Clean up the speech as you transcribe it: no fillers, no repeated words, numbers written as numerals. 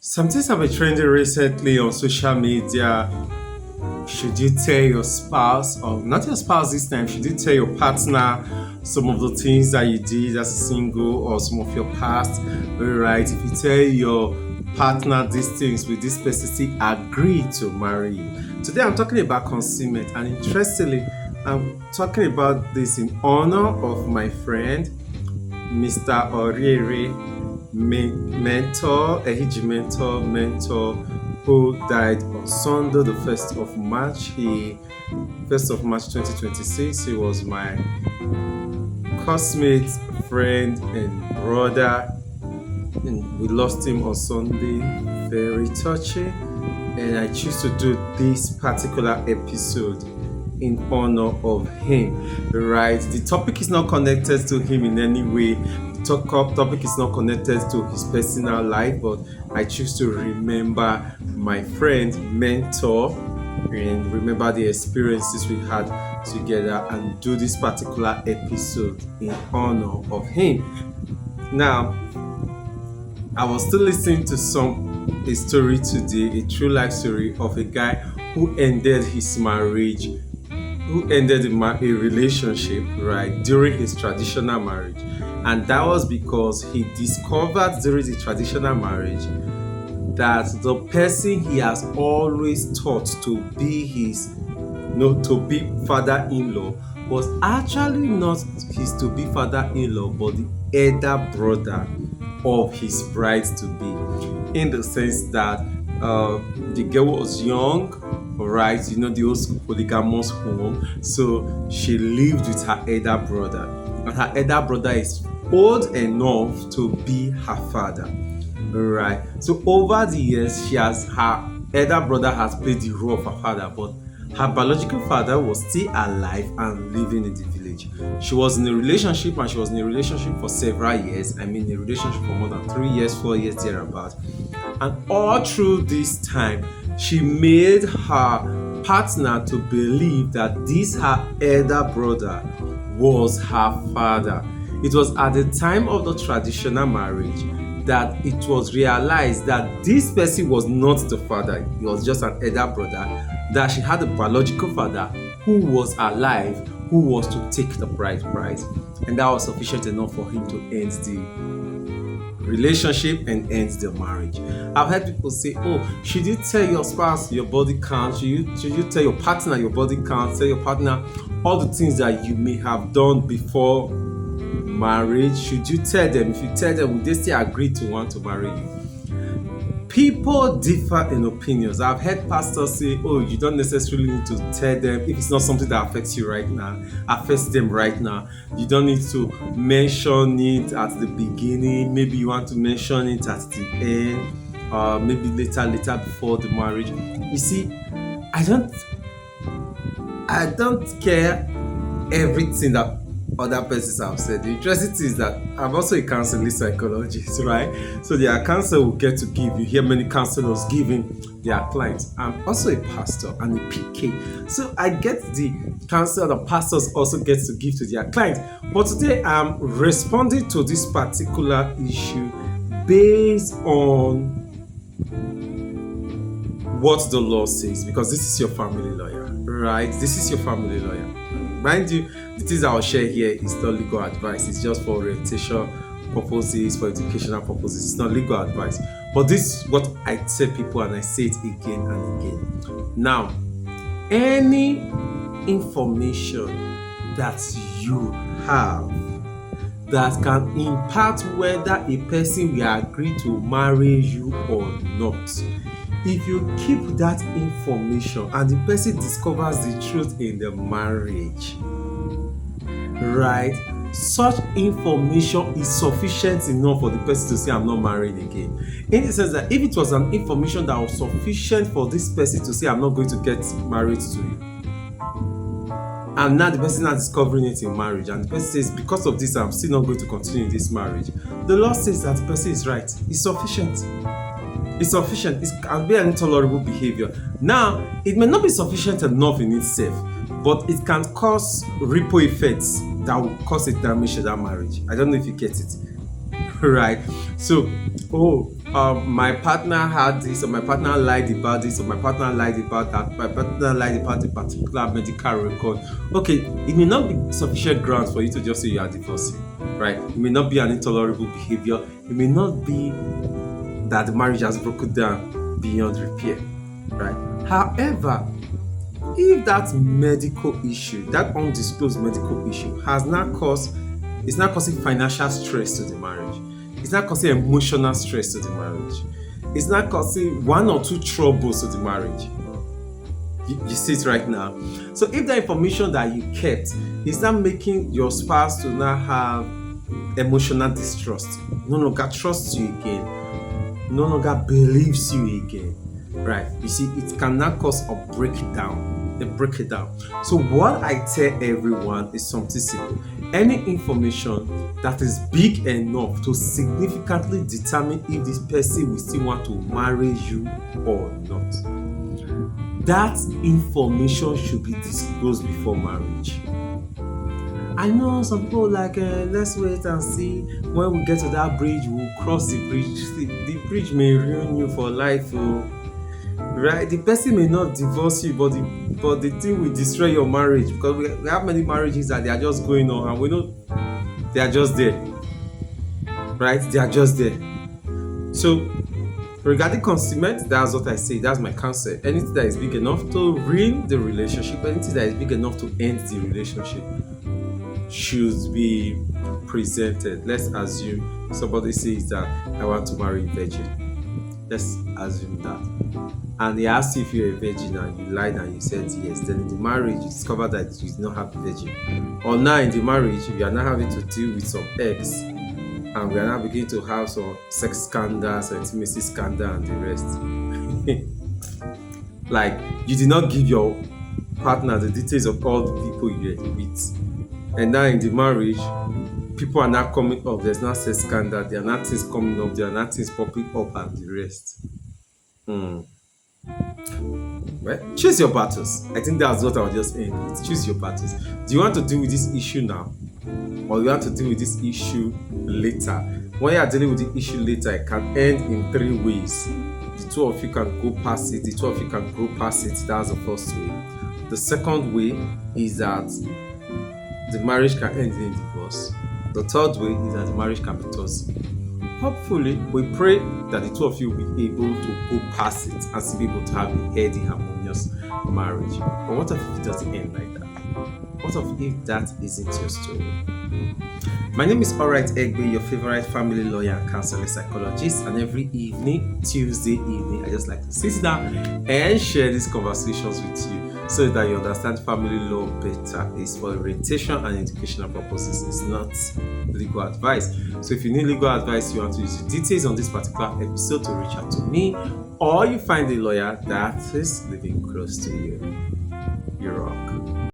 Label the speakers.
Speaker 1: Some things have been trending recently on social media. Should you tell your spouse, or not your spouse this time, should you tell your partner some of the things that you did as a single or some of your past? Right? If you tell your partner these things, will this person still agree to marry you? Today I'm talking about concealment, and interestingly, I'm talking about this in honor of my friend Mr. Oriere mentor, who died on Sunday, the 1st of March. 2026. He was my classmate, friend, and brother. And we lost him on Sunday. Very touching. And I choose to do this particular episode in honor of him. Right? The topic is not connected to him in any way. The topic is not connected to his personal life, but I choose to remember my friend, mentor, and remember the experiences we had together and do this particular episode in honor of him. Now, I was still listening to a story today, a true life story of a guy who ended his marriage, who ended a relationship, right, during his traditional marriage. And that was because he discovered during the traditional marriage that the person he has always thought to be to be father-in-law was actually not his to be father-in-law, but the elder brother of his bride-to-be, in the sense that the girl was young, right? The old school polygamous home. So she lived with her elder brother, and her elder brother is old enough to be her father, right? So over the years, her elder brother has played the role of her father, but her biological father was still alive and living in the village. She was in a relationship, and she was in a relationship for several years. I mean, a relationship for more than 3 years, 4 years, thereabout. And all through this time, she made her partner to believe that her elder brother was her father. It was at the time of the traditional marriage that it was realized that this person was not the father. He was just an elder brother, that she had a biological father who was alive, who was to take the bride price. And that was sufficient enough for him to end the relationship and end the marriage. I've heard people say, oh, should you tell your spouse your body count? Should you tell your partner your body count? Tell your partner all the things that you may have done before marriage? Should you tell them? If you tell them, will they still agree to want to marry you? People differ in opinions. I've heard pastors say, oh, you don't necessarily need to tell them if it's not something that affects you right now, affects them right now. You don't need to mention it at the beginning. Maybe you want to mention it at the end, maybe later before the marriage. You see, I don't care everything that other persons have said. The interesting thing is that I'm also a counseling psychologist, right? So there are counsel will get to give. You hear many counselors giving their clients. I'm also a pastor and a PK. So I get the counsel the pastors also get to give to their clients. But today I'm responding to this particular issue based on what the law says, because this is your family lawyer, right? This is your family lawyer. Mind you, the things I will share here is not legal advice. It's just for orientation purposes, for educational purposes. It's not legal advice. But this is what I tell people, and I say it again and again. Now, any information that you have that can impact whether a person will agree to marry you or not, if you keep that information and the person discovers the truth in the marriage, right, such information is sufficient enough for the person to say, I'm not married again. In the sense that if it was an information that was sufficient for this person to say, I'm not going to get married to you, and now the person is discovering it in marriage, and the person says, because of this, I'm still not going to continue in this marriage, the law says that the person is right. It's sufficient. It's sufficient. It can be an intolerable behavior. Now, it may not be sufficient enough in itself, but it can cause ripple effects that will cause a damage to that marriage. I don't know if you get it. Right? So, my partner had this, or my partner lied about this, or my partner lied about that, my partner lied about a particular medical record. Okay, it may not be sufficient grounds for you to just say you are divorcing, right? It may not be an intolerable behavior. It may not be that the marriage has broken down beyond repair, right? However, if that medical issue, that undisclosed medical issue, it's not causing financial stress to the marriage, it's not causing emotional stress to the marriage, it's not causing one or two troubles to the marriage. You see it right now. So if the information that you kept is not making your spouse to now have emotional distrust, no longer trusts you again, no longer believes you again, right? You see, it cannot cause a breakdown. So what I tell everyone is something simple. Any information that is big enough to significantly determine if this person will still want to marry you or not, that information should be disclosed before marriage. I know some people like, let's wait and see. When we get to that bridge, we'll cross the bridge. See, the bridge may ruin you for life, oh, right? The person may not divorce you, but the thing will destroy your marriage, because we have many marriages that they are just going on, and we know they are just there, right? They are just there. So regarding concealment, that's what I say. That's my counsel. Anything that is big enough to ruin the relationship, anything that is big enough to end the relationship, should be presented. Let's assume somebody says that I want to marry a virgin. Let's assume that. And they asked you if you're a virgin and you lied and you said yes. Then in the marriage, you discover that you did not have a virgin. Or now in the marriage, you are now having to deal with some ex, and we are now beginning to have some sex scandals, intimacy scandal, and the rest. Like, you did not give your partner the details of all the people you were with. And now in the marriage, people are now coming up. There's not sex scandal. There are not things coming up. There are not things popping up, and the rest. Well, choose your battles. I think that's what I'll just end with. Choose your battles. Do you want to deal with this issue now, or you want to deal with this issue later? When you are dealing with the issue later, it can end in 3 ways. The two of you can go past it. The two of you can grow past it. That's the first way. The second way is that the marriage can end in divorce. The third way is that the marriage can be toxic. Hopefully, we pray that the two of you will be able to go past it and still be able to have a healthy, harmonious marriage. But what if it doesn't end like that? What if that isn't your story? My name is Alright Eigbe, your favorite family lawyer and counseling psychologist, and every evening, Tuesday evening, I just like to sit down and share these conversations with you so that you understand family law better. It's for orientation and educational purposes. It's not legal advice. So if you need legal advice, you want to use the details on this particular episode to reach out to me, or you find a lawyer that is living close to you. You rock.